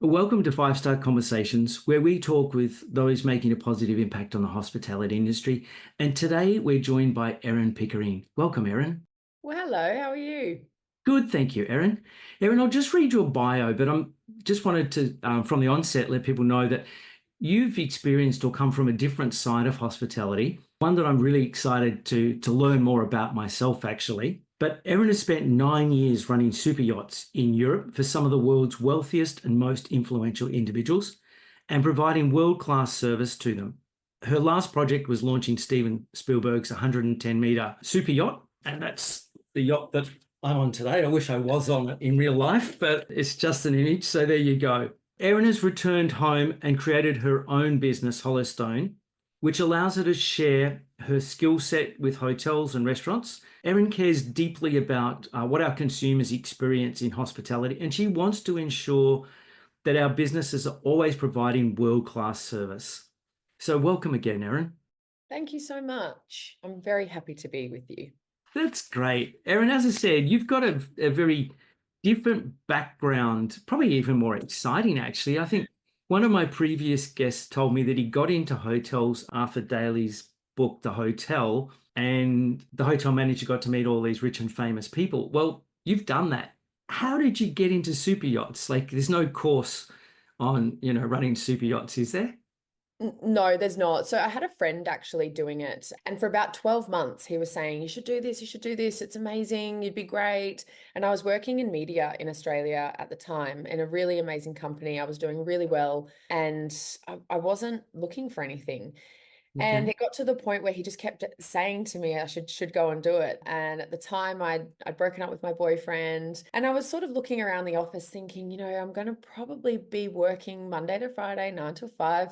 Welcome to Five Star Conversations, where we talk with those making a positive impact on the hospitality industry. And today we're joined by Erin Pickering. Welcome, Erin. Well, hello, how are you? Good, thank you, Erin. Erin, I'll just read your bio, but I'm just wanted to, from the onset, let people know that you've experienced or come from a different side of hospitality, one that I'm really excited to learn more about myself, actually. But Erin has spent 9 years running super yachts in Europe for some of the world's wealthiest and most influential individuals and providing world-class service to them. Her last project was launching Steven Spielberg's 110-meter super yacht, and that's the yacht that I'm on today. I wish I was on it in real life, but it's just an image. So there you go. Erin has returned home and created her own business, Holystone, which allows her to share her skill set with hotels and restaurants. Erin cares deeply about what our consumers experience in hospitality, and she wants to ensure that our businesses are always providing world-class service. So welcome again, Erin. Thank you so much. I'm very happy to be with you. That's great. Erin, as I said, you've got a very different background, probably even more exciting, actually. I think one of my previous guests told me that he got into hotels after Daly's book, The Hotel, and the hotel manager got to meet all these rich and famous people. Well, you've done that. How did you get into super yachts? Like, there's no course on, running super yachts, is there? No, there's not. So I had a friend actually doing it. And for about 12 months, he was saying, you should do this, you should do this. It's amazing. You'd be great. And I was working in media in Australia at the time in a really amazing company. I was doing really well and I wasn't looking for anything. And Okay. it got to the point where he just kept saying to me I should go and do it. And at the time I'd broken up with my boyfriend and I was sort of looking around the office thinking, I'm going to probably be working Monday to Friday, 9 to 5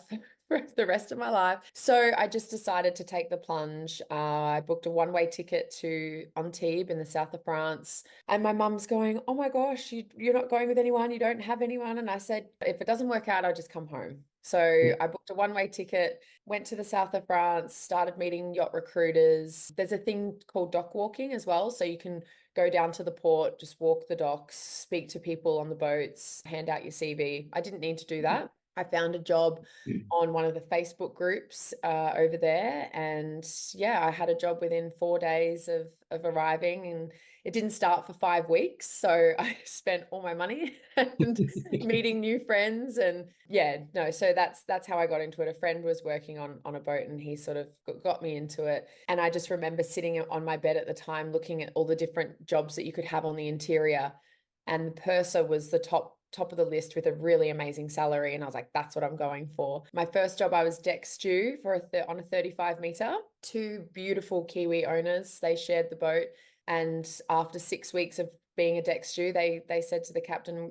for the rest of my life. So I just decided to take the plunge. I booked a one-way ticket to Antibes in the south of France. And my mum's going, oh my gosh, you're not going with anyone. You don't have anyone. And I said, if it doesn't work out, I'll just come home. So I booked a one-way ticket, went to the south of France, started meeting yacht recruiters. There's a thing called dock walking as well. So you can go down to the port, just walk the docks, speak to people on the boats, hand out your CV. I didn't need to do that. I found a job on one of the Facebook groups over there. And yeah, I had a job within 4 days of arriving, and it didn't start for 5 weeks. So I spent all my money and meeting new friends. And yeah, no, so that's how I got into it. A friend was working on a boat and he sort of got me into it. And I just remember sitting on my bed at the time, looking at all the different jobs that you could have on the interior. And the purser was the top of the list with a really amazing salary, and I was like, that's what I'm going for. My first job, I was deck stew for on a 35-meter. Two beautiful Kiwi owners, they shared the boat, and after 6 weeks of being a deck stew, they said to the captain,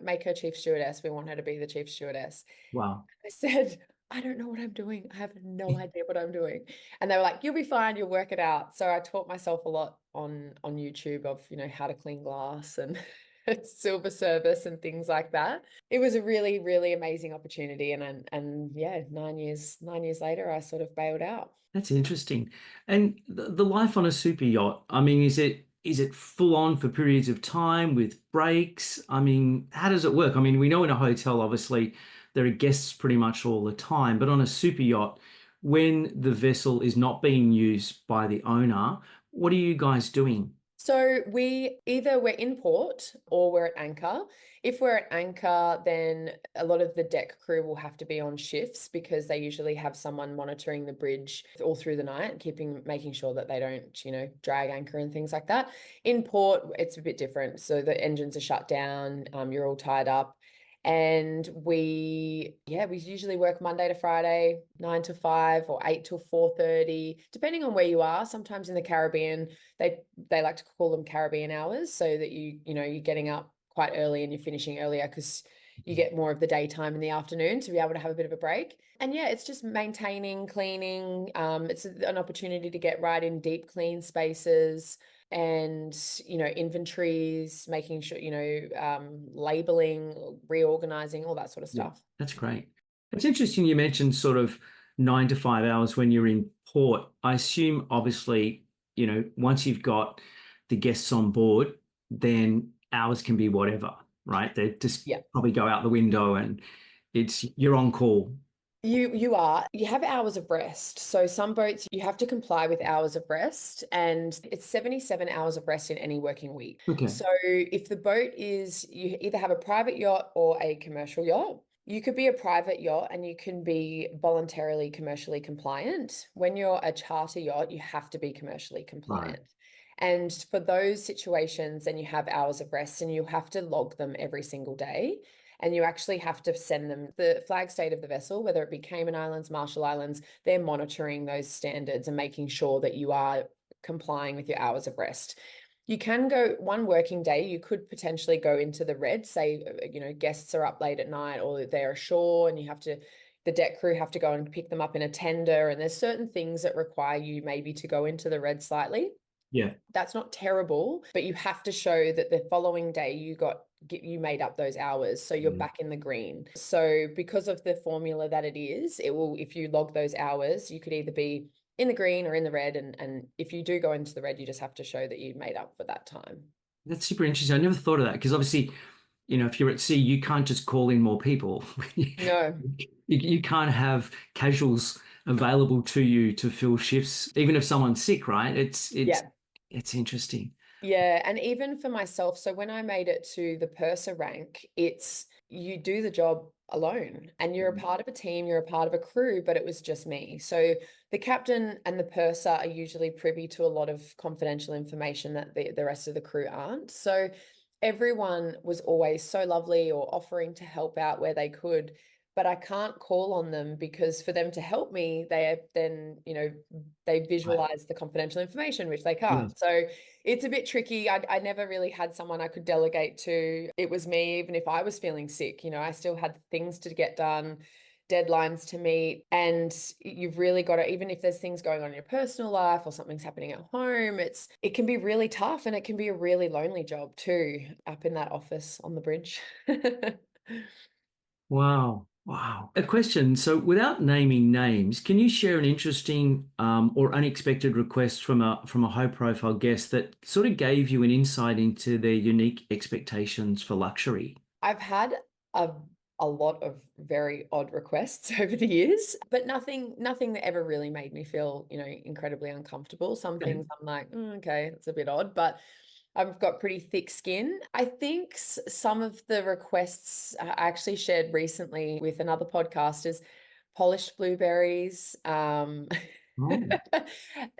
make her chief stewardess, we want her to be the chief stewardess. Wow. I said, I don't know what I'm doing. I have no idea what I'm doing. And they were like, you'll be fine, you'll work it out. So I taught myself a lot on YouTube of, how to clean glass and silver service and things like that. It was a really, really amazing opportunity. And yeah, 9 years later, I sort of bailed out. That's interesting. And the life on a super yacht, I mean, is it full on for periods of time with breaks? I mean, how does it work? I mean, we know in a hotel, obviously, there are guests pretty much all the time, but on a super yacht, when the vessel is not being used by the owner, what are you guys doing? So we're in port or we're at anchor. If we're at anchor, then a lot of the deck crew will have to be on shifts because they usually have someone monitoring the bridge all through the night, making sure that they don't, drag anchor and things like that. In port, it's a bit different. So the engines are shut down, you're all tied up. And we usually work Monday to Friday, 9 to 5 or 8 till 4:30, depending on where you are. Sometimes in the Caribbean, they like to call them Caribbean hours, so that you're getting up quite early and you're finishing earlier because you get more of the daytime in the afternoon to be able to have a bit of a break. And yeah, it's just maintaining, cleaning. It's an opportunity to get right in deep clean spaces and inventories, making sure labeling, reorganizing, all that sort of Yeah, stuff. that's great. It's interesting you mentioned sort of 9 to 5 hours when you're in port. I assume, obviously, once you've got the guests on board, then hours can be whatever. right? They just Yeah. probably go out the window and you're on call. You have hours of rest. So some boats you have to comply with hours of rest, and it's 77 hours of rest in any working week. Okay. So if the boat is, you either have a private yacht or a commercial yacht. You could be a private yacht and you can be voluntarily commercially compliant. When you're a charter yacht, you have to be commercially Right. compliant. And for those situations, then you have hours of rest and you have to log them every single day. And you actually have to send them the flag state of the vessel, whether it be Cayman Islands, Marshall Islands. They're monitoring those standards and making sure that you are complying with your hours of rest. You can go one working day, you could potentially go into the red, say, guests are up late at night or they're ashore and the deck crew have to go and pick them up in a tender. And there's certain things that require you maybe to go into the red slightly. Yeah. That's not terrible, but you have to show that the following day you made up those hours, so you're back in the green. So because of the formula that it is, it will, if you log those hours, you could either be in the green or in the red, and if you do go into the red, you just have to show that you made up for that time. That's super interesting. I never thought of that because obviously, if you're at sea, you can't just call in more people. No. You can't have casuals available to you to fill shifts, even if someone's sick, right? Yeah. It's interesting. Yeah, and even for myself, so when I made it to the purser rank, it's you do the job alone and you're a part of a team, you're a part of a crew, but it was just me. So the captain and the purser are usually privy to a lot of confidential information that the rest of the crew aren't. So everyone was always so lovely or offering to help out where they could, but I can't call on them because for them to help me, they then, they Right. visualize the confidential information, which they Yeah. can't. So it's a bit tricky. I never really had someone I could delegate to. It was me, even if I was feeling sick, I still had things to get done, deadlines to meet. And you've really got to, even if there's things going on in your personal life or something's happening at home, it can be really tough and it can be a really lonely job too, up in that office on the bridge. Wow. Wow. A question. So, without naming names, can you share an interesting or unexpected request from a high-profile guest that sort of gave you an insight into their unique expectations for luxury? I've had a a lot of very odd requests over the years, but nothing that ever really made me feel, incredibly uncomfortable. Some Okay. things I'm like, okay, it's a bit odd, but I've got pretty thick skin. I think some of the requests I actually shared recently with another podcast is polished blueberries, Oh,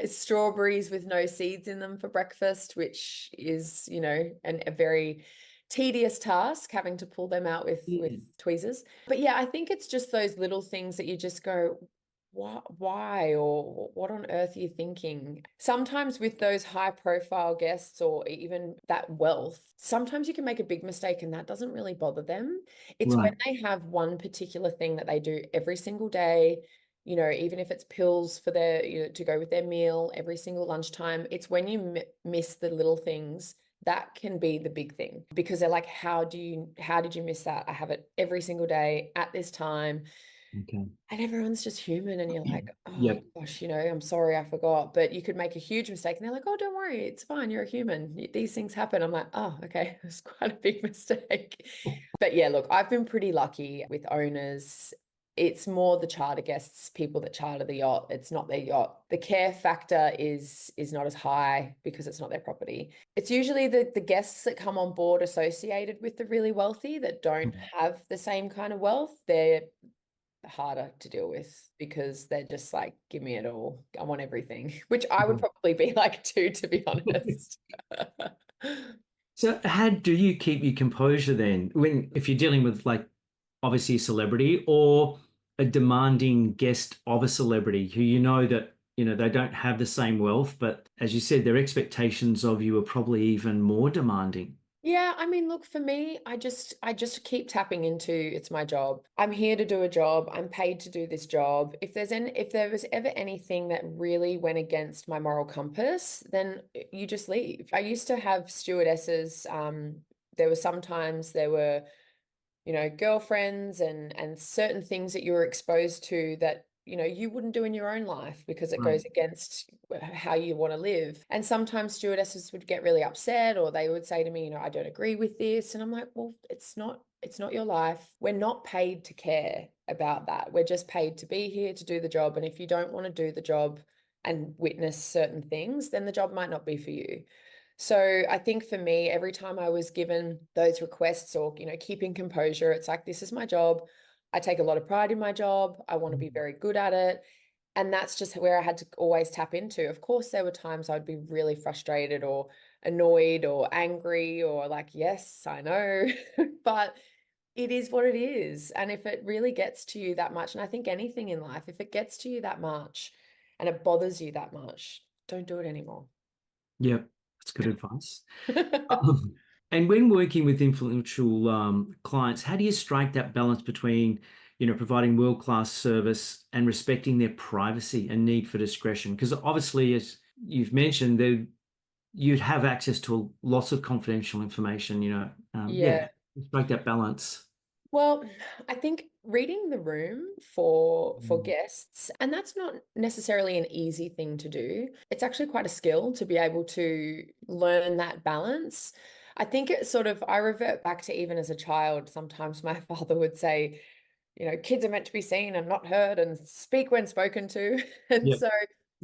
strawberries with no seeds in them for breakfast, which is, a very tedious task having to pull them out with yeah. tweezers. But yeah, I think it's just those little things that you just go, why, or what on earth are you thinking? Sometimes with those high profile guests or even that wealth, sometimes you can make a big mistake and that doesn't really bother them. It's when Right. they have one particular thing that they do every single day, even if it's pills for their, to go with their meal every single lunchtime. It's when you miss the little things that can be the big thing, because they're like, how did you miss that? I have it every single day at this time. Okay. And everyone's just human, and you're like, oh Yep. gosh, I'm sorry, I forgot. But you could make a huge mistake, and they're like, oh, don't worry, it's fine. You're a human. These things happen. I'm like, oh, okay, it's quite a big mistake. But yeah, look, I've been pretty lucky with owners. It's more the charter guests, people that charter the yacht. It's not their yacht. The care factor is not as high because it's not their property. It's usually the guests that come on board associated with the really wealthy that don't have the same kind of wealth. They're harder to deal with because they're just like, give me it all. I want everything, which I would probably be like too, to be honest. So, how do you keep your composure then when if you're dealing with like obviously a celebrity or a demanding guest of a celebrity who that they don't have the same wealth, but as you said, their expectations of you are probably even more demanding. Yeah, I mean, look, for me, I just keep tapping into it's my job. I'm here to do a job. I'm paid to do this job. If there was ever anything that really went against my moral compass, then you just leave. I used to have stewardesses. There were girlfriends and certain things that you were exposed to that you wouldn't do in your own life because it Right. goes against how you want to live. And sometimes stewardesses would get really upset, or they would say to me, I don't agree with this. And I'm like, well, it's not your life. We're not paid to care about that. We're just paid to be here to do the job. And if you don't want to do the job and witness certain things, then the job might not be for you. So I think for me, every time I was given those requests or, keeping composure, it's like, this is my job. I take a lot of pride in my job. I want to be very good at it. And that's just where I had to always tap into. Of course, there were times I'd be really frustrated or annoyed or angry or like, yes, I know, but it is what it is. And if it really gets to you that much, and I think anything in life, if it gets to you that much and it bothers you that much, don't do it anymore. Yep. That's good advice. Um, and when working with influential clients, how do you strike that balance between, providing world-class service and respecting their privacy and need for discretion? Because obviously, as you've mentioned, you'd have access to lots of confidential information, Yeah. yeah, strike that balance. Well, I think reading the room for Mm. guests, and that's not necessarily an easy thing to do. It's actually quite a skill to be able to learn that balance. I think it sort of, I revert back to even as a child, sometimes my father would say, kids are meant to be seen and not heard and speak when spoken to. And Yep. so,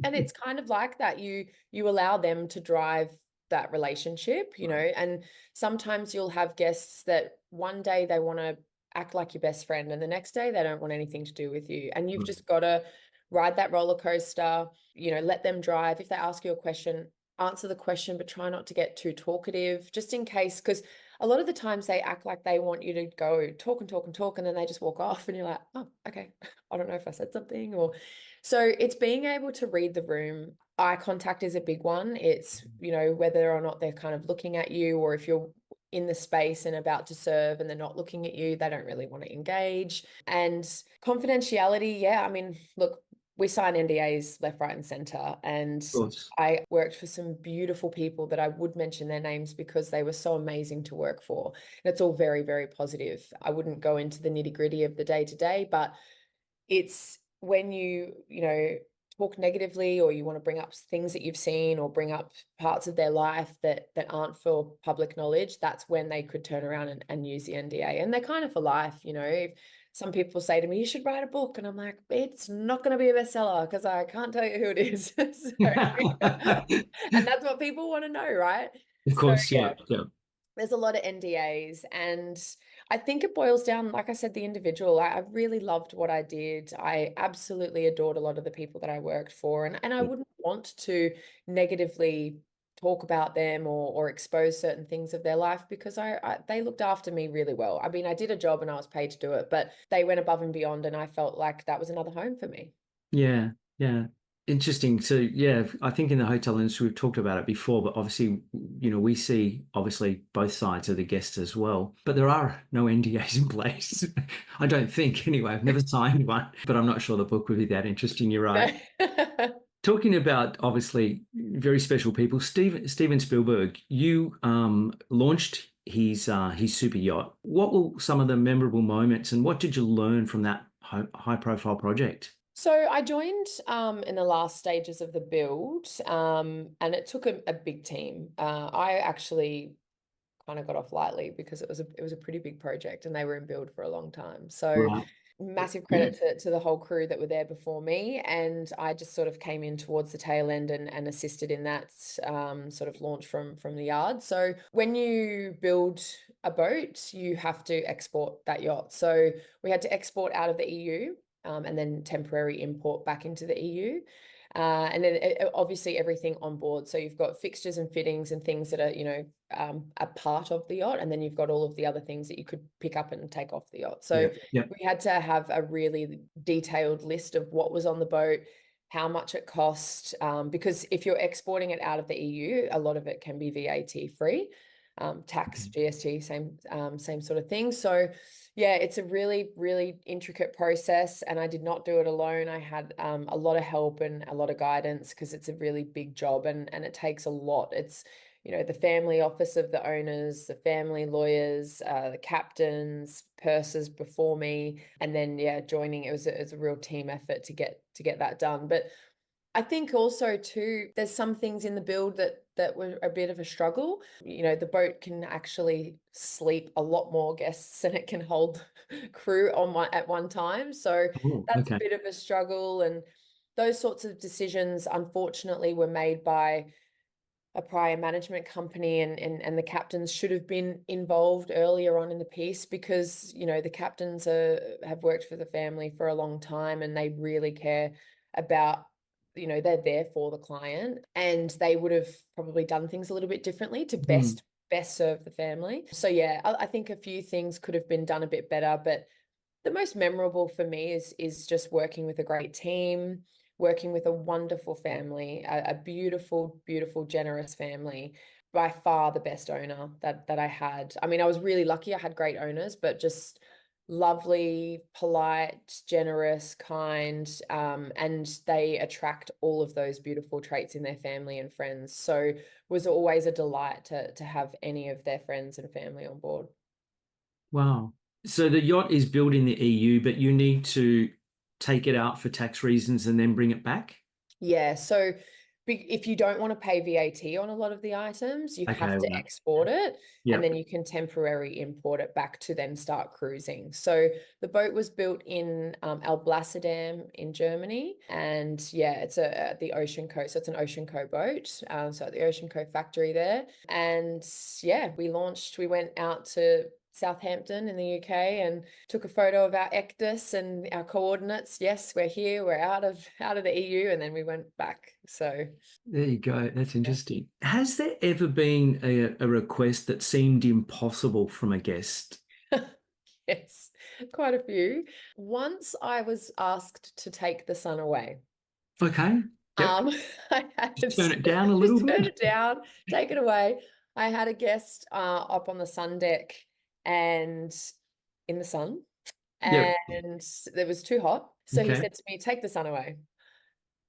and it's kind of like that. You allow them to drive that relationship, and sometimes you'll have guests that one day they want to act like your best friend and the next day they don't want anything to do with you. And you've just got to ride that roller coaster, let them drive. If they ask you a question, answer the question, but try not to get too talkative, just in case, because a lot of the times they act like they want you to go talk and talk and talk, and then they just walk off and you're like, oh, okay, I don't know if I said something. Or so it's being able to read the room. Eye contact is a big one. It's, whether or not they're kind of looking at you, or if you're in the space and about to serve and they're not looking at you, they don't really want to engage. And confidentiality, yeah, I mean, look, we sign NDAs left, right, and center. And Of course. I worked for some beautiful people that I would mention their names because they were so amazing to work for. And it's all very, very positive. I wouldn't go into the nitty-gritty of the day-to-day, but it's when you talk negatively, or you want to bring up things that you've seen or bring up parts of their life that aren't for public knowledge, that's when they could turn around and use the NDA. And they're kind of for life. If some people say to me, you should write a book, and I'm like, it's not going to be a bestseller because I can't tell you who it is. And that's what people want to know, right? Of So course, yeah, yeah, yeah. there's a lot of NDAs, and I think it boils down, like I said, the individual. I really loved what I did. I absolutely adored a lot of the people that I worked for, and I wouldn't want to negatively talk about them or expose certain things of their life because they looked after me really well. I mean, I did a job and I was paid to do it, but they went above and beyond, and I felt like that was another home for me. Yeah, yeah. Interesting. So yeah, I think in the hotel industry we've talked about it before, but obviously, we see obviously both sides of the guests as well. But there are no NDAs in place. I don't think anyway. I've never signed one, but I'm not sure the book would be that interesting. You're right. Talking about obviously very special people, Steven Spielberg, you launched his super yacht. What were some of the memorable moments, and what did you learn from that high profile project? So I joined in the last stages of the build, and it took a big team. I actually kind of got off lightly because it was a pretty big project and they were in build for a long time. So Right. massive credit to the whole crew that were there before me, and I just sort of came in towards the tail end and assisted in that sort of launch from the yard. So when you build a boat, you have to export that yacht. So we had to export out of the EU, and then temporary import back into the EU. And then obviously everything on board. So you've got fixtures and fittings and things that are, a part of the yacht. And then you've got all of the other things that you could pick up and take off the yacht. So Yeah. Yeah. we had to have a really detailed list of what was on the boat, how much it cost, because if you're exporting it out of the EU, a lot of it can be VAT free, tax, GST, same sort of thing. So yeah, it's a really, really intricate process, and I did not do it alone. I had a lot of help and a lot of guidance because it's a really big job, and it takes a lot. the family office of the owners, the family lawyers, the captains, pursers before me, and then joining. It was a real team effort to get that done. But I think also too, there's some things in the build that were a bit of a struggle. The boat can actually sleep a lot more guests than it can hold crew at one time. So Oh, that's a okay. bit of a struggle. And those sorts of decisions, unfortunately, were made by a prior management company, and the captains should have been involved earlier on in the piece, because the captains have worked for the family for a long time, and they really care about, they're there for the client, and they would have probably done things a little bit differently to Mm. best serve the family. So I think a few things could have been done a bit better, but the most memorable for me is just working with a great team, working with a wonderful family, a beautiful, beautiful, generous family. By far the best owner that I had. I mean, I was really lucky. I had great owners, but just lovely, polite, generous, kind, and they attract all of those beautiful traits in their family and friends. So it was always a delight to have any of their friends and family on board. Wow. So the yacht is built in the EU, but you need to take it out for tax reasons and then bring it back? Yeah, so if you don't want to pay VAT on a lot of the items, you Okay, have to right. export it, and Yep. then you can temporarily import it back to then start cruising. So the boat was built in Alblasserdam in Germany, and it's at the Ocean Co. So it's an Ocean Co boat. So at the Ocean Co factory there, and we went out to Southampton in the UK and took a photo of our ectus and our coordinates. Yes, we're here. We're out of the EU, and then we went back. So There you go. That's yeah. interesting. Has there ever been a request that seemed impossible from a guest? Yes, quite a few. Once I was asked to take the sun away. Okay. Yep. Um, I had Just turn it down a little just turn bit. it down, take it away. I had a guest up on the sun deck and in the sun, Yep. and it was too hot. So he Okay. said to me, "Take the sun away."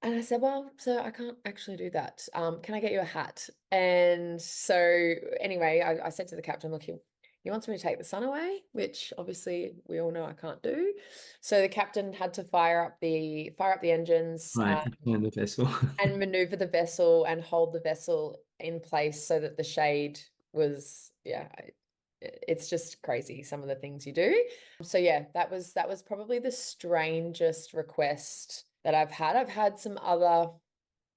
And I said, "Well, sir, I can't actually do that. Can I get you a hat?" And so anyway, I said to the captain, "Look, he wants me to take the sun away," which obviously we all know I can't do. So the captain had to fire up the engines, Right. Turn the vessel. and maneuver the vessel and hold the vessel in place so that the shade was, it's just crazy, some of the things you do. So that was probably the strangest request that I've had. I've had some other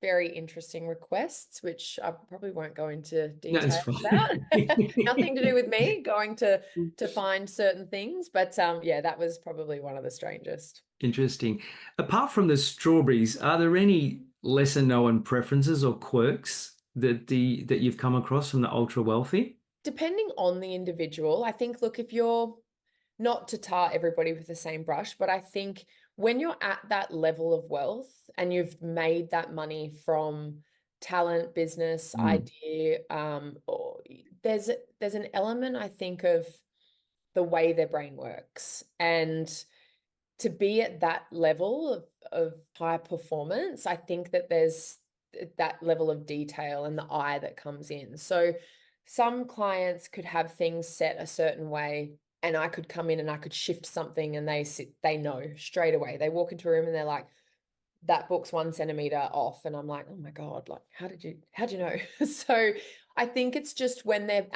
very interesting requests, which I probably won't go into No, it's detail about. fine. Nothing to do with me going to find certain things, but that was probably one of the strangest. Interesting. Apart from the strawberries, are there any lesser known preferences or quirks that you've come across from the ultra wealthy? Depending on the individual, I think, look, if you're not to tar everybody with the same brush, but I think when you're at that level of wealth and you've made that money from talent, business, Mm. idea, or there's an element, I think, of the way their brain works. And to be at that level of high performance, I think that there's that level of detail and the eye that comes in. So some clients could have things set a certain way, and I could come in and I could shift something, and they know straight away. They walk into a room and they're like, that book's 1 centimeter off. And I'm like, oh my God, like, how'd you know? So I think it's just when they're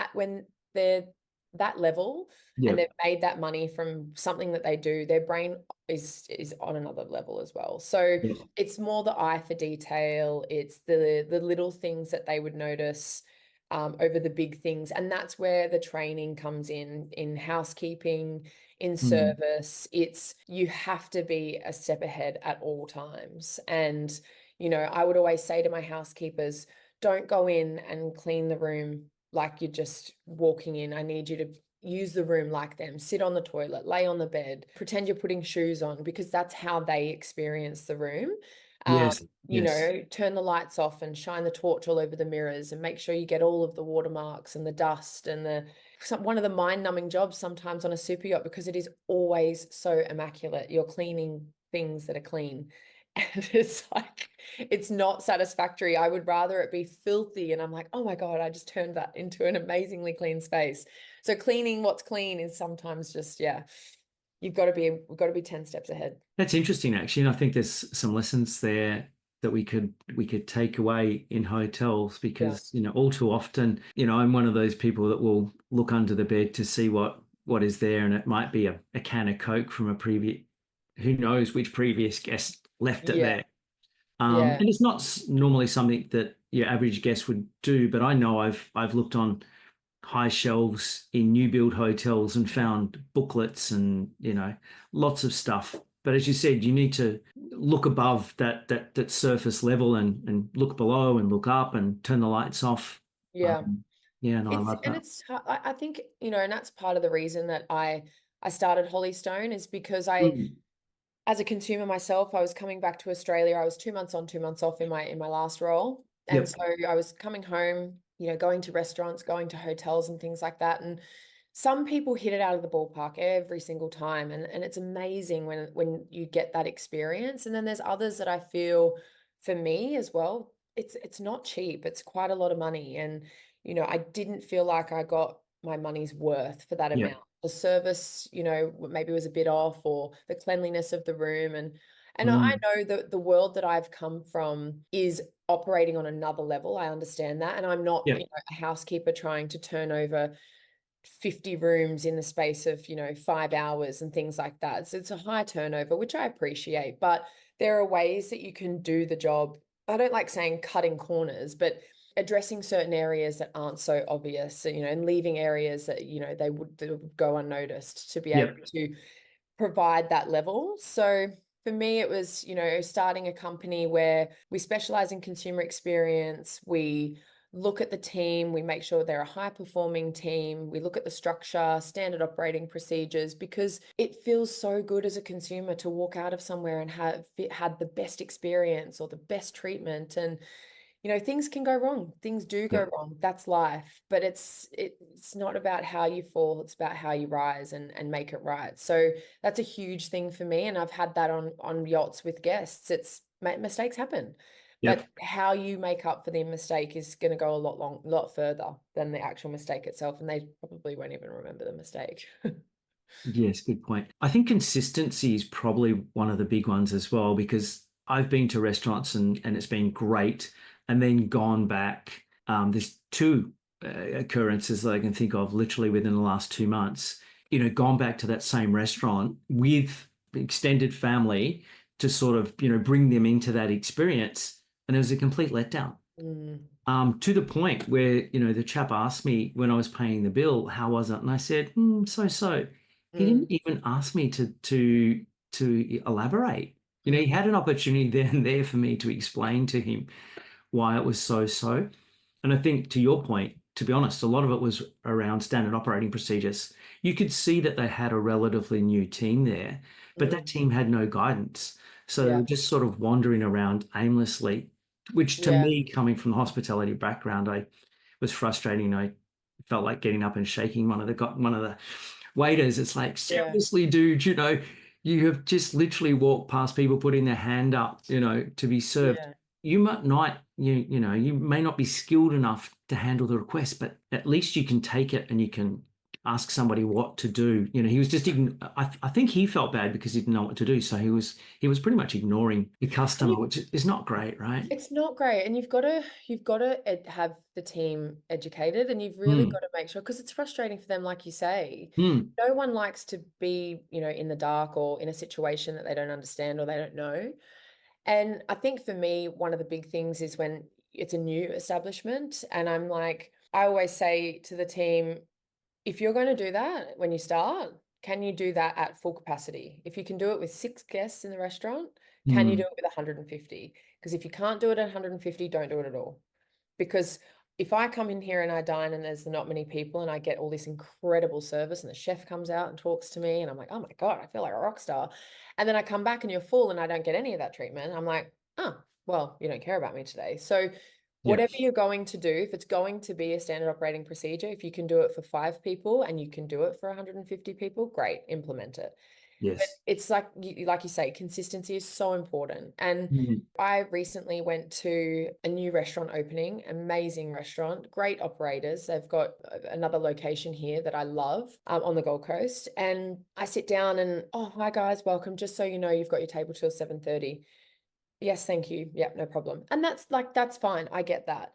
that level and Yep. they've made that money from something that they do, their brain is on another level as well. So Yep. it's more the eye for detail. It's the little things that they would notice over the big things. And that's where the training comes in housekeeping, in Mm. service. It's, you have to be a step ahead at all times. And, I would always say to my housekeepers, don't go in and clean the room like you're just walking in. I need you to use the room like them, sit on the toilet, lay on the bed, pretend you're putting shoes on, because that's how they experience the room. Um, Yes. Yes. turn the lights off and shine the torch all over the mirrors, and make sure you get all of the watermarks and the dust and one of the mind-numbing jobs sometimes on a super yacht, because it is always so immaculate. You're cleaning things that are clean. And it's like, it's not satisfactory. I would rather it be filthy. And I'm like, oh my God, I just turned that into an amazingly clean space. So cleaning what's clean is sometimes just, yeah, we've got to be 10 steps ahead. That's interesting, actually. And I think there's some lessons there that we could take away in hotels Yeah. because, all too often, I'm one of those people that will look under the bed to see what is there, and it might be a can of Coke from a previous, who knows which previous guest left it Yeah. there. Yeah. And it's not normally something that your average guest would do, but I know I've looked on high shelves in new build hotels and found booklets and lots of stuff. But as you said, you need to look above that surface level and look below and look up and turn the lights off. Yeah. Um, yeah, no, I love that. I think, and that's part of the reason that I started Holystone is because Mm, as a consumer myself, I was coming back to Australia. I was 2 months on, 2 months off in my last role. And yep, so I was coming home, going to restaurants, going to hotels and things like that. And some people hit it out of the ballpark every single time. And it's amazing when you get that experience. And then there's others that I feel for me as well, it's not cheap. It's quite a lot of money. And, I didn't feel like I got my money's worth for that yep. amount. The service, maybe was a bit off, or the cleanliness of the room. And I Mm, know that the world that I've come from is operating on another level. I understand that. And I'm not, yep, a housekeeper trying to turn over 50 rooms in the space of 5 hours and things like that. So it's a high turnover, which I appreciate, but there are ways that you can do the job. I don't like saying cutting corners, but addressing certain areas that aren't so obvious, and leaving areas that they would go unnoticed to be able yep, to provide that level. So for me, it was, starting a company where we specialize in consumer experience. We look at the team, we make sure they're a high performing team. We look at the structure, standard operating procedures, because it feels so good as a consumer to walk out of somewhere and have had the best experience or the best treatment. And things can go wrong. Things do go yep, wrong. That's life. But it's not about how you fall, it's about how you rise and make it right. So that's a huge thing for me. And I've had that on yachts with guests. Mistakes happen. But yep. how you make up for the mistake is going to go a lot further than the actual mistake itself. And they probably won't even remember the mistake. Yes, good point. I think consistency is probably one of the big ones as well, because I've been to restaurants and it's been great, and then gone back. There's two occurrences that I can think of literally within the last 2 months. Gone back to that same restaurant with extended family to sort of, bring them into that experience, and it was a complete letdown. Mm, To the point where, the chap asked me when I was paying the bill, how was it? And I said, so. He didn't mm, even ask me to elaborate. He mm. had an opportunity then and there for me to explain to him why it was so. And I think to your point, to be honest, a lot of it was around standard operating procedures. You could see that they had a relatively new team there, but that Mm. team had no guidance. So they Yeah. were just sort of wandering around aimlessly, which to Yeah. me, coming from the hospitality background, I was frustrating. I felt like getting up and shaking one of the waiters. It's like, Yeah. seriously, dude, you have just literally walked past people putting their hand up, to be served. Yeah. You might not, you may not be skilled enough to handle the request, but at least you can take it and you can ask somebody what to do. He was just, I think he felt bad because he didn't know what to do. So he was pretty much ignoring the And customer, you which is not great, right? It's not great, and you've got to have the team educated, and you've really Hmm. got to make sure, because it's frustrating for them, like you say. Hmm. No one likes to be, in the dark or in a situation that they don't understand or they don't know. And I think for me, one of the big things is when it's a new establishment, and I always say to the team, if you're going to do that when you start, can you do that at full capacity? If you can do it with 6 guests in the restaurant, can you do Hmm. it with 150? Because if you can't do it at 150, don't do it at all. Because if I come in here and I dine and there's not many people and I get all this incredible service and the chef comes out and talks to me and I'm like, oh my God, I feel like a rock star. And then I come back and you're full and I don't get any of that treatment. I'm like, oh, well, you don't care about me today. So Yep. whatever you're going to do, if it's going to be a standard operating procedure, if you can do it for 5 people and you can do it for 150 people, great, implement it. Yes. It's like you say, consistency is so important. And Mm. I recently went to a new restaurant opening, amazing restaurant, great operators. They've got another location here that I love, on the Gold Coast. And I sit down and, oh, hi guys, welcome. Just so you know, you've got your table till 7:30. Yes, thank you. Yep, no problem. And that's fine. I get that.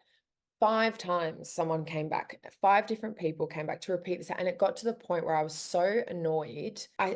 5 times someone came back, 5 different people came back to repeat this, and it got to the point where I was so annoyed. I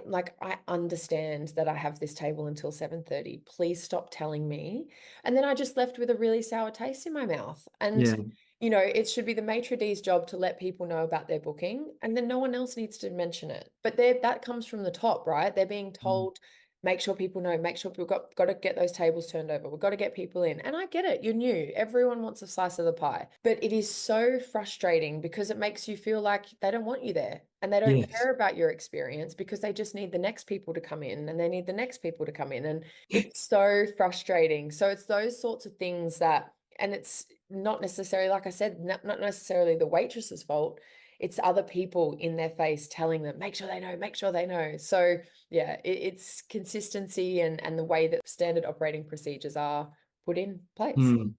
understand that I have this table until 7:30. Please stop telling me. And then I just left with a really sour taste in my mouth. And Yeah. it should be the maitre d's job to let people know about their booking, and then no one else needs to mention it. But that comes from the top, right? They're being Mm. told, make sure people know, make sure people got to get those tables turned over. We've got to get people in. And I get it, you're new. Everyone wants a slice of the pie. But it is so frustrating because it makes you feel like they don't want you there and they don't Yes. care about your experience because they just need the next people to come in and they need the next people to come in. And it's so frustrating. So it's those sorts of things that, and it's not necessarily, like I said, not necessarily the waitress's fault. It's other people in their face telling them, make sure they know, make sure they know. So yeah, it's consistency and the way that standard operating procedures are put in place.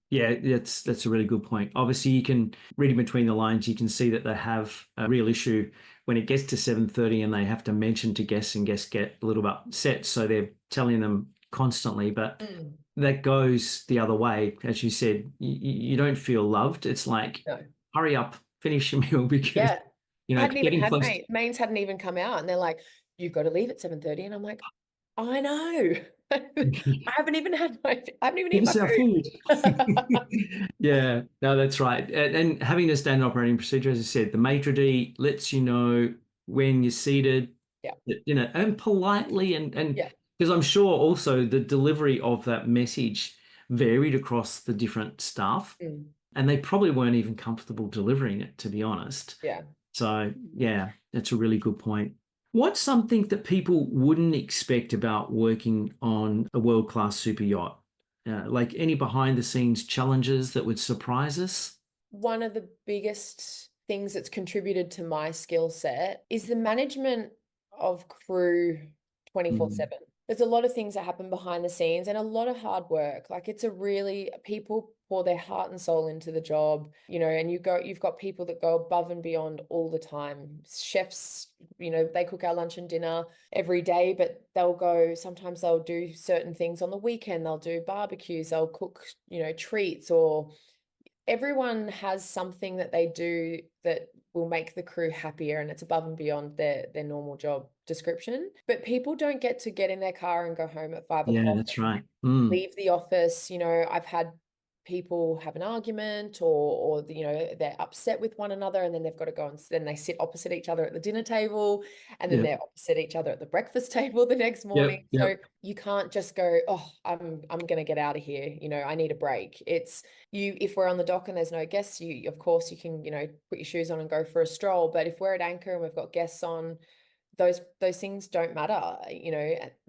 Yeah, that's a really good point. Obviously, you can reading between the lines, you can see that they have a real issue when it gets to 7:30 and they have to mention to guests and guests get a little bit upset. So they're telling them constantly, but Mm. that goes the other way. As you said, you don't feel loved. It's like, No. hurry up, finish your meal because, Yeah. I hadn't even getting had close. mains hadn't even come out, and they're like, "You've got to leave at 7:30." And I'm like, "I know. I haven't even Give eaten us our food. my food." Yeah, no, that's right. And having a standard operating procedure, as I said, the maitre d lets you know when you're seated, Yeah. and politely, and Yeah. because I'm sure also the delivery of that message varied across the different staff, Mm. and they probably weren't even comfortable delivering it, to be honest. Yeah. So, yeah, that's a really good point. What's something that people wouldn't expect about working on a world-class super yacht? Like any behind the scenes challenges that would surprise us? One of the biggest things that's contributed to my skill set is the management of crew Mm. 24/7. There's a lot of things that happen behind the scenes and a lot of hard work. Like it's a really, people pour their heart and soul into the job, and you've got people that go above and beyond all the time. Chefs, they cook our lunch and dinner every day, but sometimes they'll do certain things on the weekend. They'll do barbecues, they'll cook, treats, or everyone has something that they do that will make the crew happier, and it's above and beyond their normal job description. But people don't get to get in their car and go home at 5 Yeah, o'clock that's and right. Mm. leave the office. I've had people have an argument, or they're upset with one another, and then they've got to go and then they sit opposite each other at the dinner table, and then Yep. they're opposite each other at the breakfast table the next Yep. morning. So Yep. you can't just go, oh, I'm gonna get out of here, I need a break. It's you If we're on the dock and there's no guests, you of course you can, put your shoes on and go for a stroll. But if we're at anchor and we've got guests on, those things don't matter.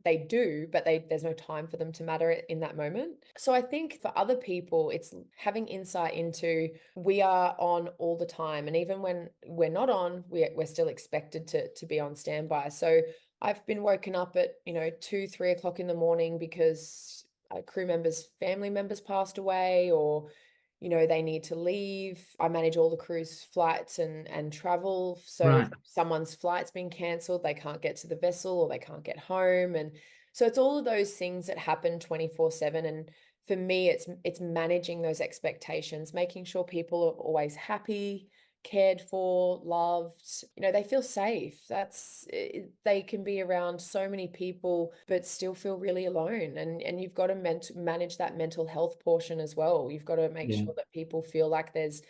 They do, but there's no time for them to matter in that moment. So I think for other people, it's having insight into, we are on all the time, and even when we're not on, we're still expected to be on standby. So I've been woken up at 2-3 o'clock in the morning because a family members passed away, or they need to leave. I manage all the crew's flights and travel. So if Right. someone's flight's been cancelled, they can't get to the vessel or they can't get home. And so it's all of those things that happen 24/7. And for me, it's managing those expectations, making sure people are always happy, cared for, loved, they feel safe. They can be around so many people but still feel really alone, and you've got to manage that mental health portion as well. You've got to make Yeah. sure that people feel like there's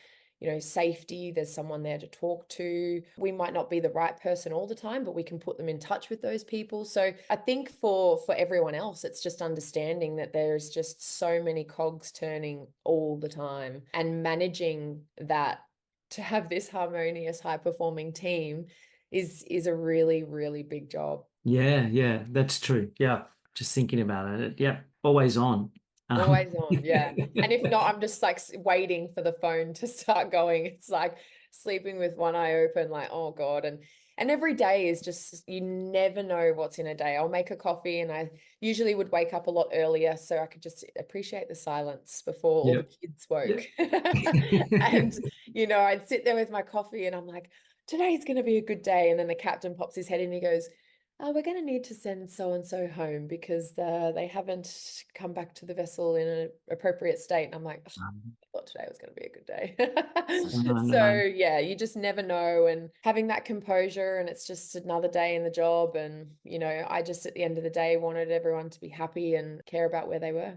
safety, there's someone there to talk to. We might not be the right person all the time, but we can put them in touch with those people. So I think for everyone else, it's just understanding that there's just so many cogs turning all the time, and managing that to have this harmonious, high performing team is a really, really big job. Yeah, yeah, that's true. Yeah. Just thinking about it. Yeah. Always on. Um, Always on, yeah. And if not, I'm just like waiting for the phone to start going. It's like sleeping with one eye open, like, oh God. And And every day is just, you never know what's in a day. I'll make a coffee and I usually would wake up a lot earlier so I could just appreciate the silence before all the Yep. kids woke. Yep. And, I'd sit there with my coffee and I'm like, today's going to be a good day. And then the captain pops his head in and he goes, oh, we're going to need to send so-and-so home because they haven't come back to the vessel in an appropriate state. And I'm like, I thought today was going to be a good day. So No. yeah, you just never know. And having that composure, and it's just another day in the job. And, I just at the end of the day wanted everyone to be happy and care about where they were.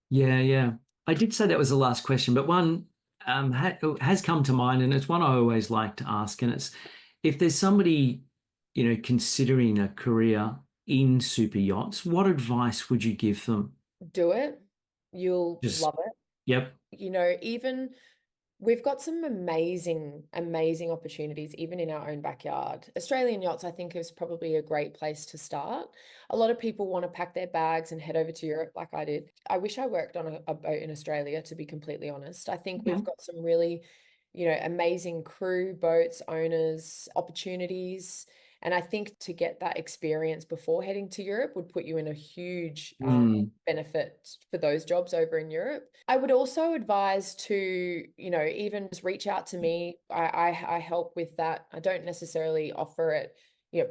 Yeah, yeah. I did say that was the last question, but one has come to mind, and it's one I always like to ask, and it's if there's somebody, considering a career in super yachts, what advice would you give them? Do it. You'll Just, love it. yep. Even we've got some amazing, amazing opportunities, even in our own backyard. Australian yachts, I think, is probably a great place to start. A lot of people want to pack their bags and head over to Europe like I did. I wish I worked on a boat in Australia, to be completely honest. I think Yeah. we've got some really, amazing crew, boats, owners, opportunities. And I think to get that experience before heading to Europe would put you in a huge Mm, benefit for those jobs over in Europe. I would also advise to, even just reach out to me. I help with that. I don't necessarily offer it,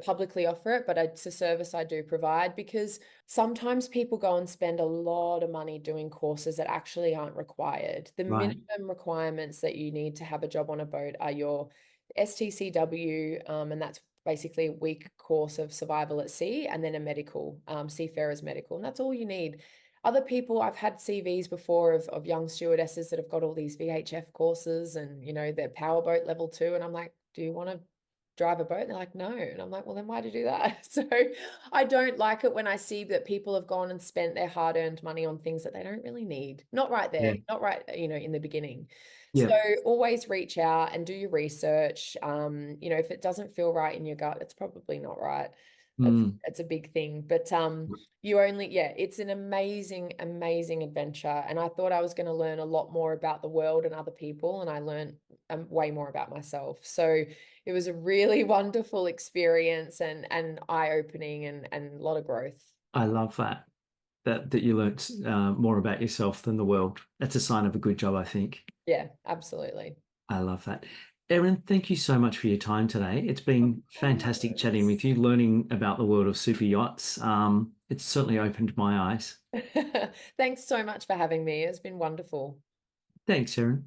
publicly offer it, but it's a service I do provide because sometimes people go and spend a lot of money doing courses that actually aren't required. The right. minimum requirements that you need to have a job on a boat are your STCW, and that's basically a week course of survival at sea, and then a medical, seafarer's medical, and that's all you need. Other people, I've had CVs before of young stewardesses that have got all these VHF courses and, they're powerboat level 2. And I'm like, do you want to drive a boat? And they're like, no. And I'm like, well, then why did you do that? So I don't like it when I see that people have gone and spent their hard-earned money on things that they don't really need. Not right Yeah. there, not right, in the beginning. So Yeah. always reach out and do your research. If it doesn't feel right in your gut, it's probably not right. That's Mm, that's a big thing. But it's an amazing, amazing adventure. And I thought I was going to learn a lot more about the world and other people, and I learned way more about myself. So it was a really wonderful experience and eye-opening and a lot of growth. I love that. That you learnt more about yourself than the world. That's a sign of a good job, I think. Yeah, absolutely. I love that. Erin, thank you so much for your time today. It's been fantastic chatting with you, learning about the world of super yachts. It's certainly opened my eyes. Thanks so much for having me. It's been wonderful. Thanks, Erin.